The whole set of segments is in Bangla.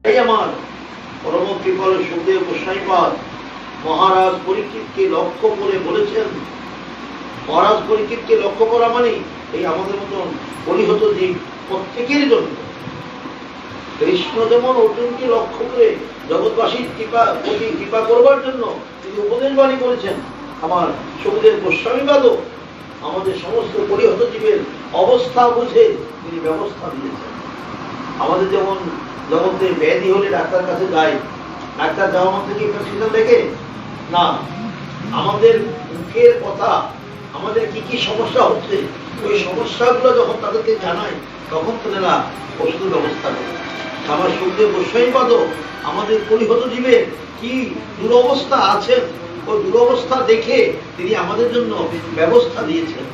এই আমার পরম কৃপাল সুখদেব গোস্বামীপাদ মহারাজ পরীক্ষিতকে লক্ষ্য করে বলেছেন, মহারাজ পরীক্ষিতকে লক্ষ্য করা মানে এই আমাদের মতন পরিহত জীব প্রত্যেকের জন্য। কৃষ্ণ যেমন অর্জুনকে লক্ষ্য করে জগৎবাসীর প্রতি কৃপা করবার জন্য তিনি উপদেশ বাণী করেছেন, আমার সুখদেব গোস্বামীপাদও আমাদের সমস্ত পরিহত জীবের অবস্থা বুঝে তিনি ব্যবস্থা দিয়েছেন। আমাদের যেমন জগতে ব্যাধি হলে ডাক্তার কাছে যায়, ডাক্তার যাওয়া মাত্র কি প্রেসক্রিপশন দেখে না, আমাদের মুখের কথা, আমাদের কি কি সমস্যা হচ্ছে ওই সমস্যাগুলো যখন তাদেরকে জানায় তখন তারা ওষুধের ব্যবস্থা করে। আমার সুখদেব গোস্বামীপাদও আমাদের পরিহত জীবের কি দুরবস্থা আছেন ওই দুরবস্থা দেখে তিনি আমাদের জন্য ব্যবস্থা দিয়েছেন।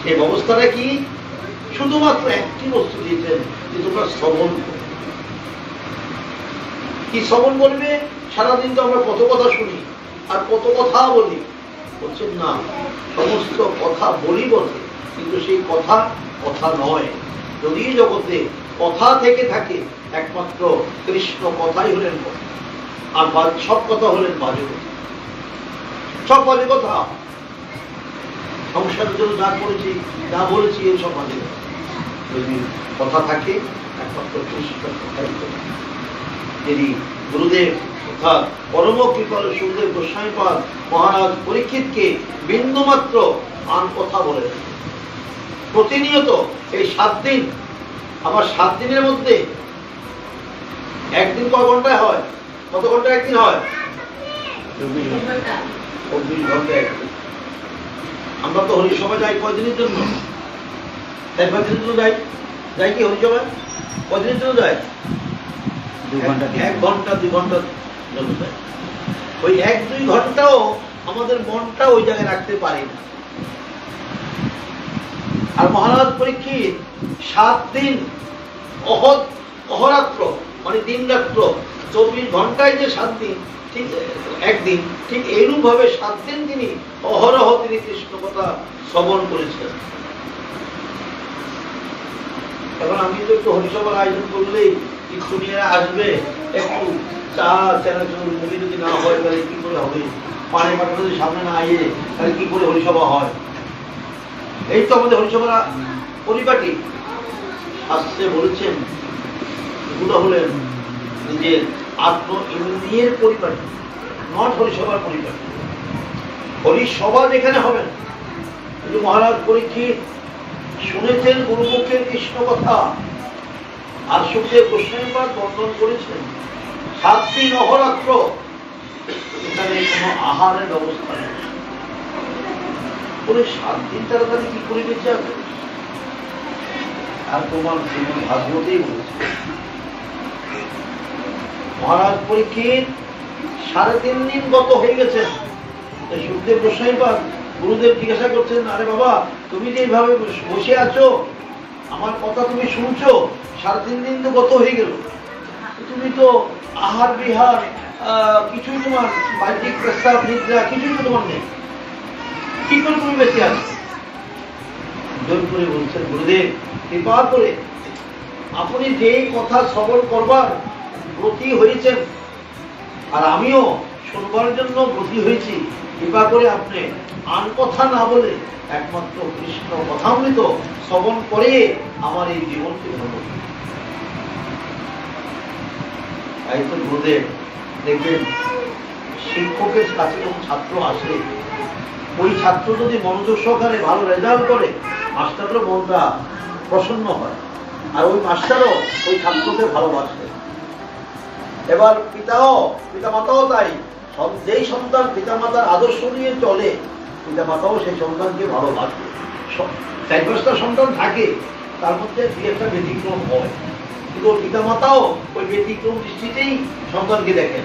সেই ব্যবস্থাটা কি? শুধুমাত্র একটি বস্তু দিয়েছেন যে তোমরা শ্রবণ করো। কি শ্রবণ করবে? সারাদিন তো আমরা কত কথা শুনি আর কত কথা বলি, বলছেন না সমস্ত কথা বলি বটে, কিন্তু সেই কথা কথা নয়। যদি জগতে কথা থেকে থাকে একমাত্র কৃষ্ণ কথাই হলেন কথা, আর সব কথা হলেন বাজে কথা, সব বাজে কথা। সংসারের জন্য যা করেছি যা বলেছি এই সব বাজে কথা। যদি কথা থাকে একমাত্র কৃষ্ণ কথাই কথা। তিনি গুরুদেব অর্থাৎ পরম কৃপাল সুখদেব গোস্বামীপাদ মহারাজ পরীক্ষিতকে বিন্দুমাত্র আন কথা বলে প্রতিনিয়ত এই 7 দিন। আবার 7 দিনের মধ্যে একদিন কয় ঘন্টায় হয়? কত ঘন্টা একদিন হয়? 24 ঘন্টা একদিন। আমরা তো হরিসভা যাই কয়দিনের জন্য? 4-5 দিনের জন্য যাই। যাই কি হরিসভা? কয়দিনের জন্য যায়? 1 ঘন্টা 2 ঘন্টা জন্য যায়। ওই 1-2 ঘন্টাও আমাদের মনটা ওই জায়গায় রাখতে পারি না। আর মহারাজ পরীক্ষিত 7 দিন অহরাত্র মানে দিন রাত্র 24 ঘন্টায় যে 7 দিন, ঠিক একদিন, ঠিক এইরূপ ভাবে 7 দিন তিনি অহরহ তিনি কৃষ্ণ কথা শ্রবণ করেছেন। এখন আমি তো একটু হরিসভার আয়োজন করলেই কিছু নিয়ে আসবে, একটু চা চানাচুর মুড়ি যদি না হয় তাহলে কি করে হবে? পানি পাটা যদি সামনে না আইয়ে তাহলে কি করে হরিসভা হয়? এই তো আমাদের হরিসভার পরিপাটি। শাস্ত্রে বলেছেন এগুলো হলেন নিজের আত্ম ইন্দ্রিয়ের পরিপাটি, নট হরিসভার পরিপাটি। হরিসভা যেখানে হবেন, কিন্তু মহারাজ পরীক্ষিত শুনেছেন গুরুমুখের কৃষ্ণ কথা, আর সুখদেব গোস্বামীপাদ বর্ণন করেছেন 7 দিন অহরাত্র এখানে কোনো আহারের ব্যবস্থা নেই। 7 দিন তাড়াতাড়ি কি করে বেঁচে আছে? আর তোমার জীবন ভাগবতেই বলেছে মহারাজ পরীক্ষিত 3.5 দিন গত হয়ে গেছে। সুখদেব গোস্বামীপাদ গুরুদেব জিজ্ঞাসা করছেন, আরে বাবা তুমি যে এইভাবে বসে আছো, আমার কথা তুমি শুনছো, 3.5 দিন তো গত হয়ে গেল, তুমি তো আহার বিহার কিছুই তোমার বাহ্যিক প্রস্তাব নিদ্রা কিছুই তো তোমার নেই, কি করে তুমি বেঁচে আছো? জোর করে বলছেন গুরুদেব কৃপা করে আপনি যে কথা শ্রবণ করবার ব্রতী হয়েছেন আর আমিও শুনবার জন্য ব্রতী হয়েছি, কৃপা করে আপনি আন কথা না বলে একমাত্র কৃষ্ণ কথামৃত শ্রবণ করে আমার এই জীবনকে ধন্য। তাই তো গুরুদেব দেখবেন শিক্ষকের কাছে যখন ছাত্র আসে, ওই ছাত্র যদি মনোযোগ সহকারে ভালো রেজাল্ট করে মাস্টারের মনটা প্রসন্ন হয়, আর ওই মাস্টারও ওই ছাত্রকে ভালোবাসে। এবার পিতা মাতাও তাই, যেই সন্তান পিতা মাতার আদর্শ নিয়ে চলে পিতা মাতাও সেই সন্তানকে ভালোবাসে। 4-5টা সন্তান থাকে, তার মধ্যে 2-1টা ব্যতিক্রম হয়, কিন্তু পিতা মাতাও ওই ব্যতিক্রম দৃষ্টিতেই সন্তানকে দেখেন।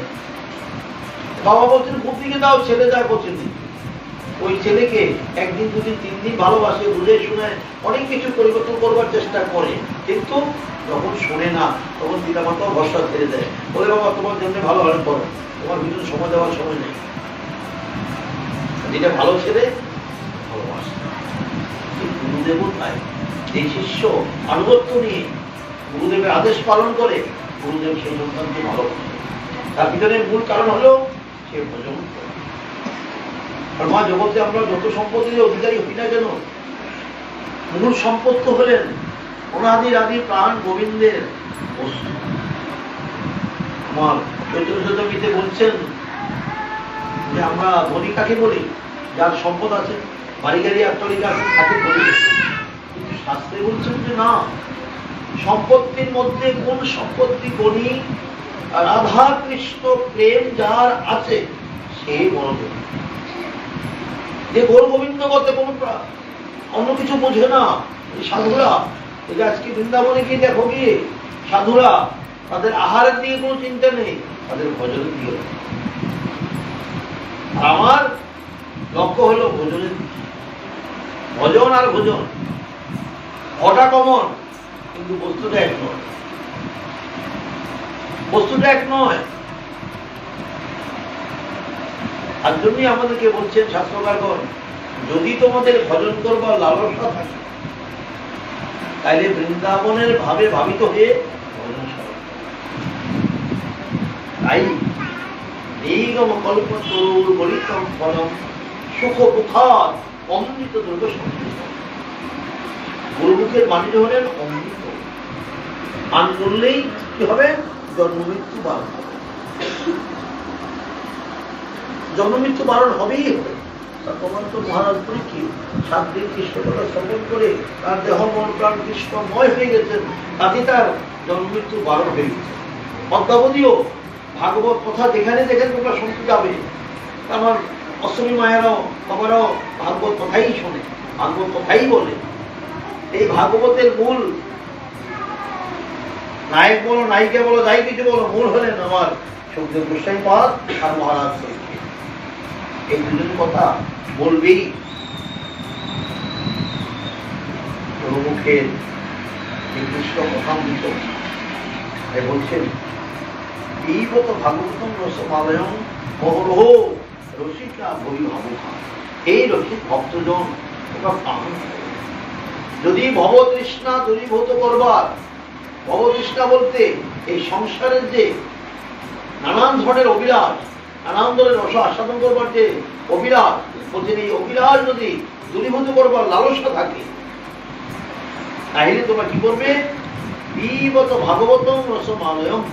বাবা বলছেন বুদ্ধিকে দাও, ছেলে যায় বলছেন ওই ছেলেকে 1 দিন 2 দিন 3 দিন ভালোবাসে, বুঝে শুনে অনেক কিছু পরিবর্তন করবার চেষ্টা করে, কিন্তু যখন শোনে না তখন পিতা মাতাও ভরসা ছেড়ে দেয়, বলে বাবা তোমার জন্য ভালো হলে করো, তোমার ভিতরে সময় দেওয়ার সময় নেই। যেটা ভালো ছেলে ভালোবাসে। গুরুদেবও তাই, এই শিষ্য আনুগত্য নিয়ে গুরুদেবের আদেশ পালন করে গুরুদেব সেই সন্তানকে ভালোবাসে। তার পিছনে মূল কারণ হলো সে ভজন করে। আর মা জগতে আমরা যত সম্পত্তির অধিকারী হই না কেন, মূল সম্পদ তো হলেন অনাদির আদি প্রাণ গোবিন্দের বস্তু। আমার চৈতন্যতে বলছেন যে আমরা ধনী কাকে বলি? যার সম্পদ আছে, বাড়ি গাড়ি আট্টালিকা আছে, তাকে ধনী। কিন্তু শাস্ত্রে বলছেন যে না, সম্পত্তির মধ্যে কোন সম্পত্তি গণি? রাধা কৃষ্ণ প্রেম যার আছে সে বড় ধনী। যে গৌর গোবিন্দ করতে কোন অন্য কিছু বোঝে না, সাধুরা, এই যে আজকে বৃন্দাবনে গিয়ে দেখো গিয়ে সাধুরা তাদের আহারের দিকে কোনো চিন্তা নেই, তাদের ভজনের দিকে। আমার লক্ষ্য হলো ভজনের দিকে। ভজন আর ভোজন কটা কমন, কিন্তু বস্তুটা এক নয়। বস্তুটা এক নয়। তার জন্যই আমাদেরকে বলছেন শাস্ত্রকারগণ, যদি তোমাদের ভজন করবার লালসা থাকে তাইলে বৃন্দাবনের ভাবে ভাবিত হয়ে ভজন সাধন। তাই নিগম কল্প তরুর বলিতম ফলম সুখ মুখার অমৃত দুর্গ সংযুক্ত। গুরুমুখের বাণী হলেন অমৃত। পান করলেই কি হবে? জন্ম মৃত্যু বারণ হবে। জন্ম মৃত্যু বারণ হবেই হবে। তার প্রমাণ তো মহারাজ পরীক্ষিত 7 দিন কৃষ্ণ কথা শ্রবণ করে তার দেহ মন প্রাণ কৃষ্ণময় হয়ে গেছেন, তাতে তার জন্ম মৃত্যু বারণ হয়ে গেছে। অদ্যাবধিও ভাগবত কথা যেখানে যেখানে তোমরা শুনতে যাবে, আমার অষ্টমী মায়েরাও বাবারাও ভাগবত কথাই শোনে, ভাগবত কথাই বলে। এই ভাগবতের মূল নায়ক বলো, নায়িকা বলো, যাই কিছু বলো, মূল হলেন আমার সুখদেব গোস্বামী পাদ আর মহারাজ পরীক্ষিত। এই দুজন কথা বলবেই। মুখের কৃষ্ণ কথামৃত বলছেন, এইবত ভাগবতম রসমালয়ম মহরহ রসিকা ভবি ভাবুকা। এই রসিক ভক্তজন তোমরা পালন করো। যদি ভবতৃষ্ণা দূরীভূত করবার, ভবতৃষ্ণা বলতে এই সংসারের যে নানান ধরনের অভিলাষ, নানান ধরনের রস আস্বাদন করবার যে অভিলাষ, বলছেন এই অভিলাষ যদি দূরীভূত করবার লালসা থাকে, তাহলে তোমরা কি করবে? বিবত ভাগবতম রসমালয়ম,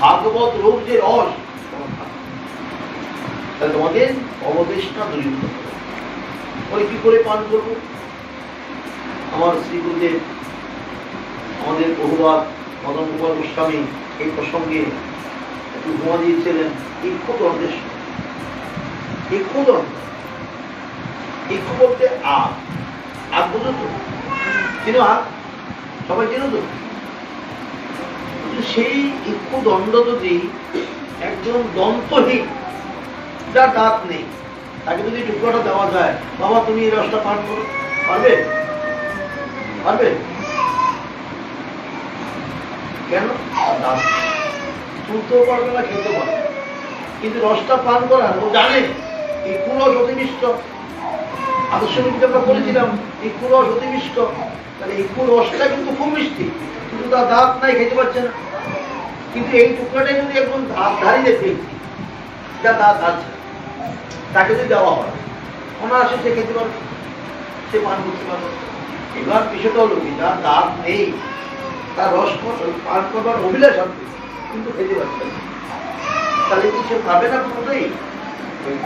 ভাগবত রূপ যে রস, তাহলে তোমাদের অবতৃষ্ণা দূরীভূত করে কি করে পান করবো? আমার শ্রী গুরুদেব আমাদের বহুবার মদন গোপাল গোস্বামী এই প্রসঙ্গে একটু ঘুমা দিয়েছিলেন। ইক্ষ দণ্ডের ইক্ষ দণ্ড, ইক্ষ বলতে আগ, আগ বুঝো তো? চিনো আগ? সবাই চিনো তো? সেই ইক্ষ দণ্ড যদি একজন দন্তহীন, যার দাঁত নেই, তাকে যদি টুকরোটা দেওয়া যায়, বাবা তুমি এই রসটা পান করো, পারবে? পারবে? কেন? দাঁত শুনতেও পারবে না, খেতেও পারবে। কিন্তু রসটা পান করার ও জানে ইক্ষু রস অতি মিষ্ট। আদর্শ নীতিতে আমরা বলেছিলাম ইক্ষু রস অতি মিষ্ট। তাহলে ইক্ষু রসটা কিন্তু খুব মিষ্টি, কিন্তু তার দাঁত নাই, খেতে পারছে না। কিন্তু এই টুকরাটা যদি একদম ধারী দেখে, যা দাঁত আছে, তাকে যদি দেওয়া হয়, অনায়াসে সে খেতে পারবে, সে পান করতে পারবে। এবার বিষয়টা হলো কি, যার দাঁত নেই, তার রস পান করবার অভিলাষ আছে, কিন্তু খেতে পারছে না। তাহলে কি সে পাবে না? কোনোটাই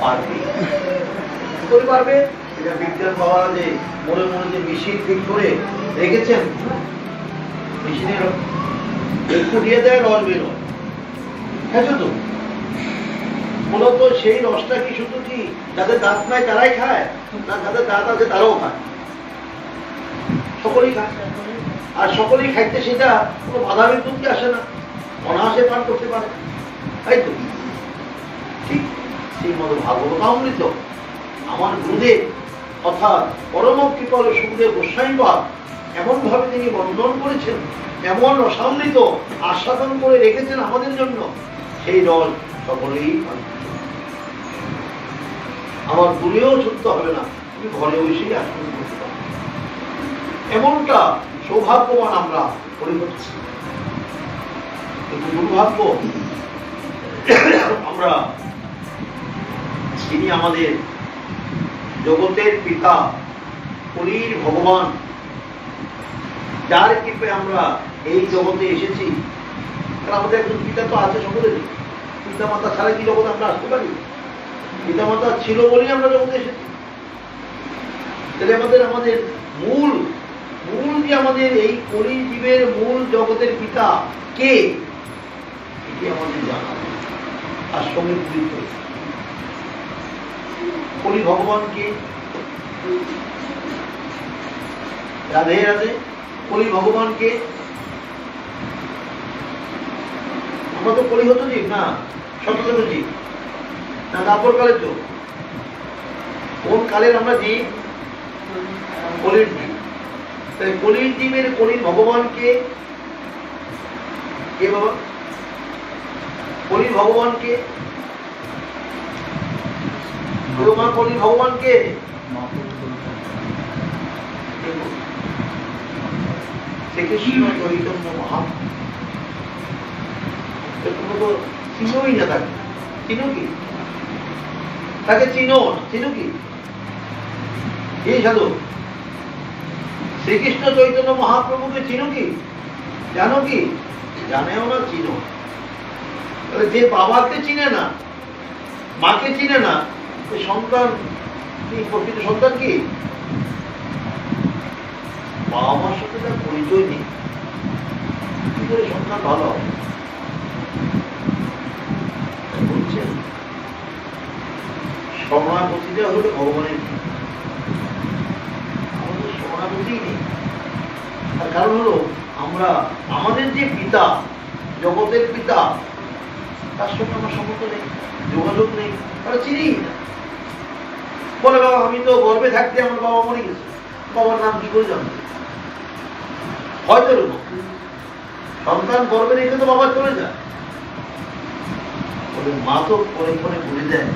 পারবে। কি করে পারবে? এটা বিজ্ঞান বাবারা যে মনে মনে যে মেশিন ঠিক করে রেখেছেন, মেশিনের একটু দিয়ে দেয়, রস বের হয়। খেয়েছো তো? মূলত সেই রসটা কি শুধু কি যাদের দাঁত নাই তারাই খায়, না যাদের দাঁত আছে তারাও খায়? সকলেই খায়। আর সকলেই খাইতে সেটা কোনো বাধা বিপত্তি আসে না, অনায়াসে পান করতে পারে, তাই তো? ঠিক শ্রীমদ ভাগবতামৃত আমার গুরুদেব অর্থাৎ পরম কৃপাল সুখদেব গোস্বামী পাদ এমন ভাবে তিনি বর্ণন করেছেন, এমন রসামৃত আস্বাদন করে রেখেছেন আমাদের জন্য, সেই রস সকলেই পান। আমার দূরেও ছুটতে হবে না, তুমি ঘরে বসেই আস্বাদন করতে পারো। এমনটা সৌভাগ্যবান আমরা করে হচ্ছি। কিন্তু দুর্ভাগ্য আমরা যিনি আমাদের জগতের পিতা, কলির ভগবান, যার কৃপে আমরা এই জগতে এসেছি, কারণ আমাদের একজন পিতা তো আছে সকলেরই। পিতা মাতা ছাড়া কি জগতে আমরা আসতে পারি? পিতা মাতা ছিল বলেই আমরা জগতে এসেছি। তাহলে আমাদের মূল যে আমাদের এই কলি জীবের মূল জগতের পিতা কে, এটি আমাদের জানা আর সঙ্গে পরিচিত। কলি ভগবান কে? রাধে রাধে। কলি ভগবান কে? আমরা তো কলি হতো জীব না, সচেতন জীব না, দাপর কালের তো। কোন কালের আমরা জীব? কলির জীব। তাই কলির জীবের কলির ভগবান কে? কে বাবা? কলির ভগবান কে? তোমার কলির ভগবান কে? শ্রীকৃষ্ণ চৈতন্য মহাপ্রভু। তোমরা তো চিনোই না তাকে। চিনো কি তাকে? চিনো না। চিনো কি? এই সাধু শ্রীকৃষ্ণ চৈতন্য মহাপ্রভুকে চিনো কি? জানো কি? জানেও না, চিনো। যে বাবাকে চিনে না, মাকে চিনে না, সন্তান কি প্রকৃত সন্তান? কি বাবা মার সাথে তার পরিচয় নেই, কি করে সন্তান ভালো হবে? বলছেন শরণাগতিটা হলো ভগবানের। আমাদের শরণাগতি নেই। তার কারণ হলো আমরা আমাদের যে পিতা, জগতের পিতা, তার সঙ্গে আমার সম্পর্ক নেই, যোগাযোগ নেই, তারা চিনিই না। বলে বাবা আমি তো গর্বে থাকতে আমার বাবা মরে গেছে, বাবার নাম কি করে জানবে? হয়তো সন্তান গর্বে রেখে তো বাবা চলে যায়। মা তো পরে পরে বলে দেয়